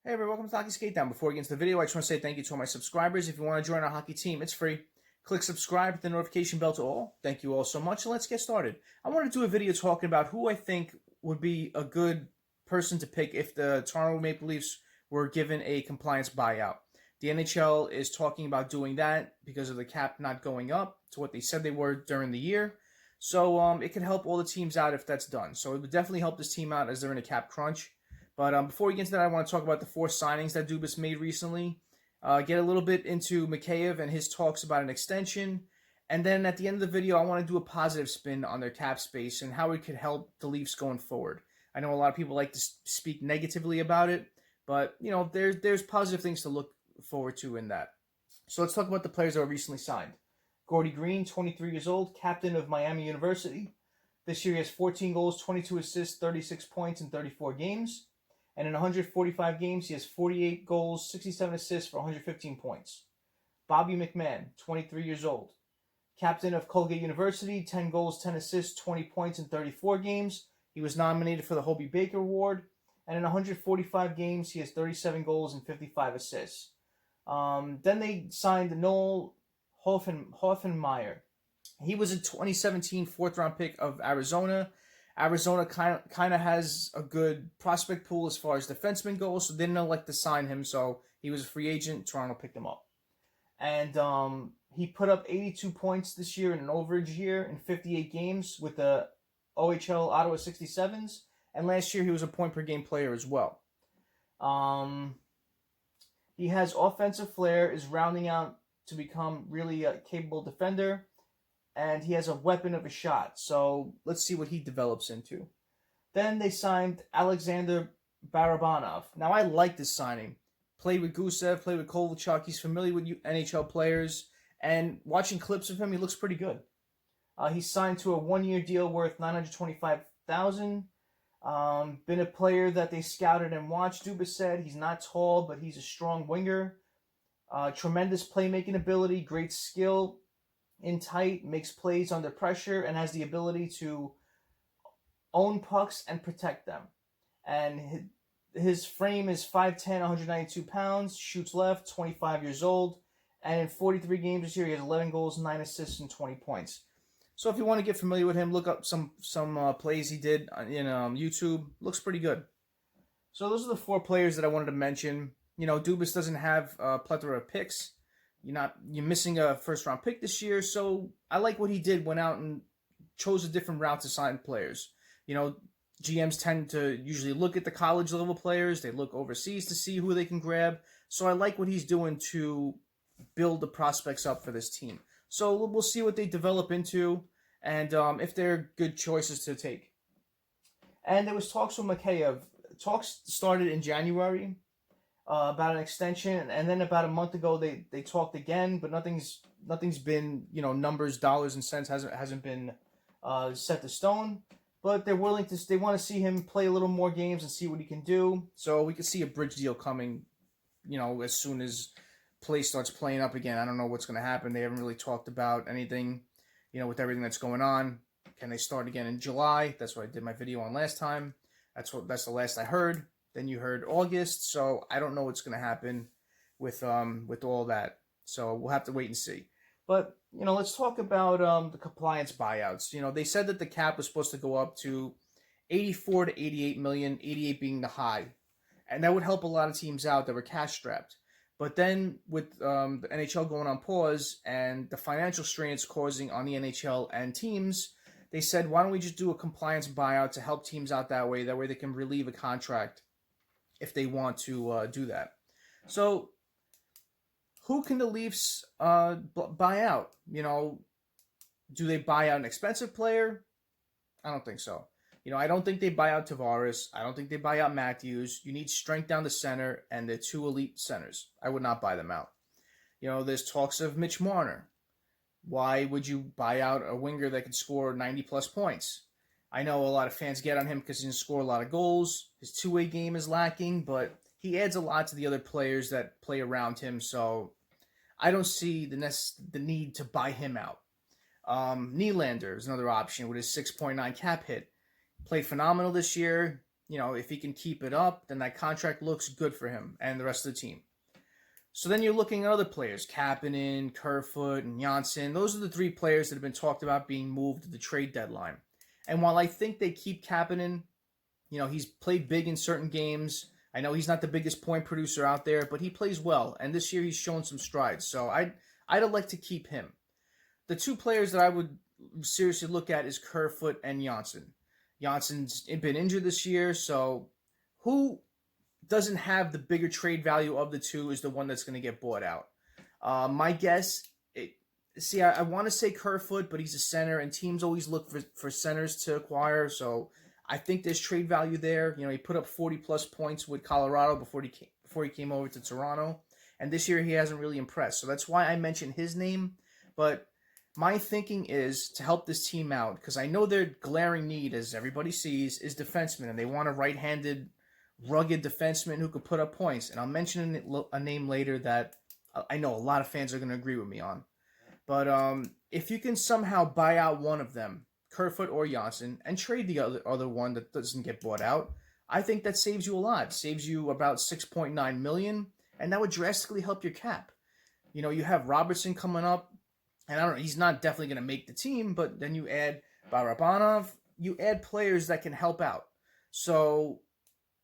Hey everyone, welcome to Hockey Skate Down. Before we get into the video, I just want to say thank you to all my subscribers. If you want to join our hockey team, it's free. Click subscribe, hit the notification bell to all. Thank you all so much, and let's get started. I want to do a video talking about who I think would be a good person to pick if the Toronto Maple Leafs were given a compliance buyout. The NHL is talking about doing that because of the cap not going up to what they said they were during the year. So it can help all the teams out if that's done. So it would definitely help this team out as they're in a cap crunch. But before we get into that, I want to talk about the 4 signings that Dubas made recently. Get a little bit into Mikheyev and his talks about an extension. And then at the end of the video, I want to do a positive spin on their cap space and how it could help the Leafs going forward. I know a lot of people like to speak negatively about it, but you know there's positive things to look forward to in that. So let's talk about the players that were recently signed. Gordy Green, 23 years old, captain of Miami University. This year he has 14 goals, 22 assists, 36 points in 34 games. And in 145 games, he has 48 goals, 67 assists for 115 points. Bobby Mcmahon, 23 years old. Captain of Colgate University, 10 goals, 10 assists, 20 points in 34 games. He was nominated for the Hobie Baker Award. And in 145 games, he has 37 goals and 55 assists. Then they signed Noel Hoffenmeyer. He was a 2017 4th-round pick of Arizona. Arizona kind of has a good prospect pool as far as defensemen go, so they didn't elect to sign him, so he was a free agent. Toronto picked him up. And he put up 82 points this year in an overage year in 58 games with the OHL Ottawa 67s, and last year he was a point-per-game player as well. He has offensive flair, is rounding out to become really a capable defender, and he has a weapon of a shot. So let's see what he develops into. Then they signed Alexander Barabanov. Now I like this signing. Played with Gusev, played with Kovalchuk. He's familiar with NHL players, and watching clips of him, he looks pretty good. He's signed to a 1-year deal worth $925,000. Been a player that they scouted and watched. Dubas said he's not tall, but he's a strong winger. Tremendous playmaking ability, great skill. In tight, makes plays under pressure, and has the ability to own pucks and protect them. And his frame is 5'10", 192 pounds, shoots left, 25 years old, and in 43 games this year, he has 11 goals, 9 assists, and 20 points. So if you want to get familiar with him, look up some plays he did in YouTube. Looks pretty good. So those are the 4 players that I wanted to mention. You know, Dubas doesn't have a plethora of picks. You're missing a first-round pick this year, so I like what he did. Went out and chose a different route to sign players. You know, GMs tend to usually look at the college-level players. They look overseas to see who they can grab. So I like what he's doing to build the prospects up for this team. So we'll see what they develop into and if they're good choices to take. And there was talks with Mikheyev. Talks started in January. About an extension, and then about a month ago they talked again, but nothing's been, you know, numbers, dollars and cents hasn't been set to stone. But they want to see him play a little more games and see what he can do. So we could see a bridge deal coming, you know, as soon as play starts playing up again. I don't know what's going to happen. They haven't really talked about anything, you know, with everything that's going on. Can they start again in July? That's what I did my video on last time. That's the last I heard. Then you heard August, so I don't know what's going to happen with all that. So we'll have to wait and see. But, you know, let's talk about the compliance buyouts. You know, they said that the cap was supposed to go up to 84 to 88 million, 88 being the high. And that would help a lot of teams out that were cash strapped. But then with the NHL going on pause and the financial strain it's causing on the NHL and teams, they said, why don't we just do a compliance buyout to help teams out that way? That way they can relieve a contract if they want to do that. So who can the Leafs buy out? You know, do they buy out an expensive player? I don't think so. You know, I don't think they buy out Tavares. I don't think they buy out Matthews. You need strength down the center, and they're 2 elite centers. I would not buy them out. You know, there's talks of Mcmahon. Why would you buy out a winger that could score 90-plus points? I know a lot of fans get on him because he didn't score a lot of goals. His two-way game is lacking, but he adds a lot to the other players that play around him, so I don't see the need to buy him out. Nylander is another option with his 6.9 cap hit. Played phenomenal this year. if he can keep it up, then that contract looks good for him and the rest of the team. So then you're looking at other players, Kapanen, Kerfoot, and Janssen. Those are the three players that have been talked about being moved at the trade deadline. And while I think they keep Kapanen, he's played big in certain games. I know he's not the biggest point producer out there, but he plays well. And this year he's shown some strides. So I'd like to keep him. The two players that I would seriously look at is Kerfoot and Janssen. Janssen's been injured this year, so who doesn't have the bigger trade value of the two is the one that's going to get bought out. My guess, I want to say Kerfoot, but he's a center, and teams always look for centers to acquire, so I think there's trade value there. He put up 40-plus points with Colorado before he came over to Toronto, and this year he hasn't really impressed, so that's why I mentioned his name, but my thinking is to help this team out, because I know their glaring need, as everybody sees, is defensemen, and they want a right-handed, rugged defenseman who could put up points. And I'll mention a name later that I know a lot of fans are going to agree with me on. But if you can somehow buy out one of them, Kerfoot or Janssen, and trade the other one that doesn't get bought out, I think that saves you a lot. Saves you about $6.9 million, and that would drastically help your cap. You have Robertson coming up, and I don't know, he's not definitely going to make the team, but then you add Barabanov, you add players that can help out. So,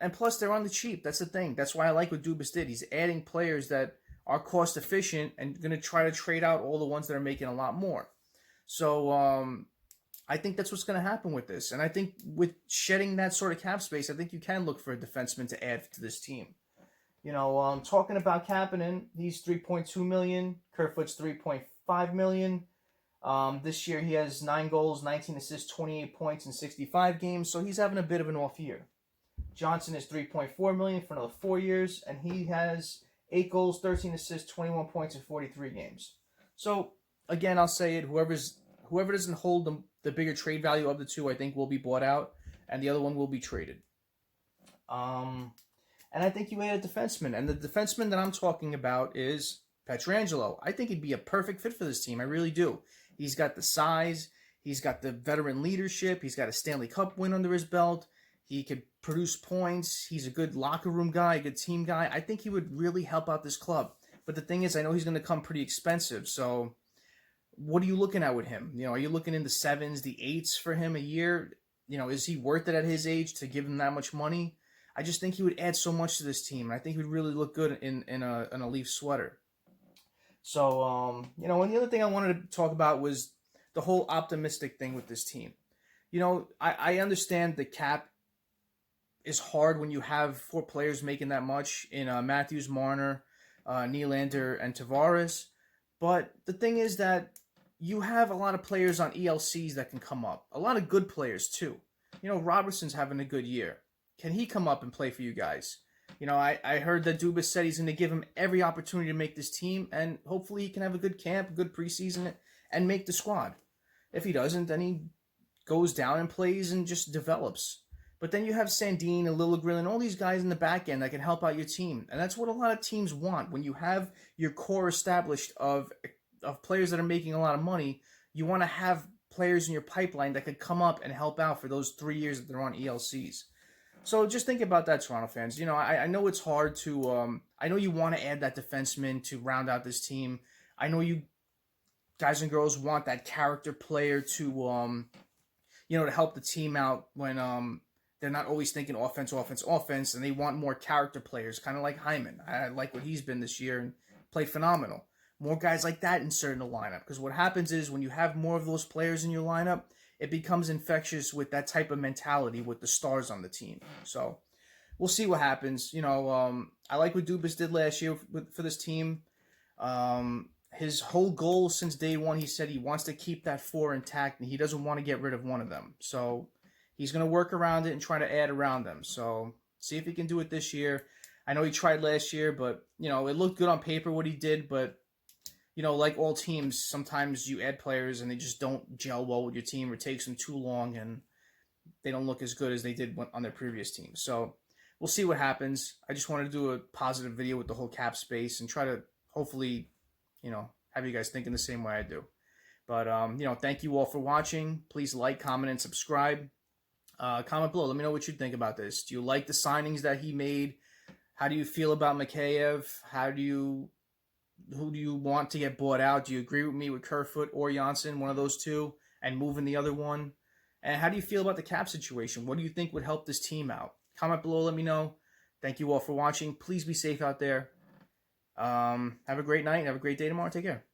and plus they're on the cheap. That's the thing. That's why I like what Dubas did. He's adding players that are cost efficient and going to try to trade out all the ones that are making a lot more. So, I think that's what's going to happen with this. And I think with shedding that sort of cap space, I think you can look for a defenseman to add to this team. Talking about Kapanen, he's $3.2 million. Kerfoot's $3.5 million. This year he has 9 goals, 19 assists, 28 points in 65 games, so he's having a bit of an off year. Janssen is $3.4 million for another 4 years, and he has 8 goals, 13 assists, 21 points in 43 games. So again, I'll say it: whoever doesn't hold the bigger trade value of the two, I think will be bought out, and the other one will be traded. And I think you add a defenseman, and the defenseman that I'm talking about is Pietrangelo. I think he'd be a perfect fit for this team. I really do. He's got the size. He's got the veteran leadership. He's got a Stanley Cup win under his belt. He could produce points. He's a good locker room guy, a good team guy. I think he would really help out this club. But the thing is, I know he's going to come pretty expensive. So what are you looking at with him? Are you looking in the 7s, the 8s for him a year? Is he worth it at his age to give him that much money? I just think he would add so much to this team. And I think he would really look good in a Leaf sweater. So, and the other thing I wanted to talk about was the whole optimistic thing with this team. I understand the cap is hard when you have 4 players making that much in Matthews, Marner, Nylander, and Tavares. But the thing is that you have a lot of players on ELCs that can come up. A lot of good players, too. Robertson's having a good year. Can he come up and play for you guys? I heard that Dubas said he's going to give him every opportunity to make this team, and hopefully he can have a good camp, a good preseason, and make the squad. If he doesn't, then he goes down and plays and just develops. But then you have Sandin and Liljegren and all these guys in the back end that can help out your team. And that's what a lot of teams want. When you have your core established of players that are making a lot of money, you want to have players in your pipeline that could come up and help out for those 3 years that they're on ELCs. So just think about that, Toronto fans. I know it's hard to... I know you want to add that defenseman to round out this team. I know you guys and girls want that character player to, to help the team out when they're not always thinking offense, and they want more character players, kind of like Hyman. I like what he's been this year and played phenomenal. More guys like that inserted in the lineup, because what happens is when you have more of those players in your lineup, it becomes infectious with that type of mentality with the stars on the team. So we'll see what happens. I like what Dubas did last year for this team. His whole goal since day one, he said he wants to keep that 4 intact, and he doesn't want to get rid of one of them. So he's going to work around it and try to add around them. So see if he can do it this year. I know he tried last year, but, it looked good on paper what he did, but like all teams, sometimes you add players and they just don't gel well with your team, or it takes them too long and they don't look as good as they did on their previous team. So we'll see what happens. I just wanted to do a positive video with the whole cap space and try to hopefully, have you guys thinking the same way I do. But, thank you all for watching. Please like, comment, and subscribe. Comment below. Let me know what you think about this. Do you like the signings that he made? How do you feel about Mikheyev? Who do you want to get bought out? Do you agree with me with Kerfoot or Janssen, one of those two, and moving the other one? And how do you feel about the cap situation? What do you think would help this team out? Comment below. Let me know. Thank you all for watching. Please be safe out there. Have a great night. Have a great day tomorrow. Take care.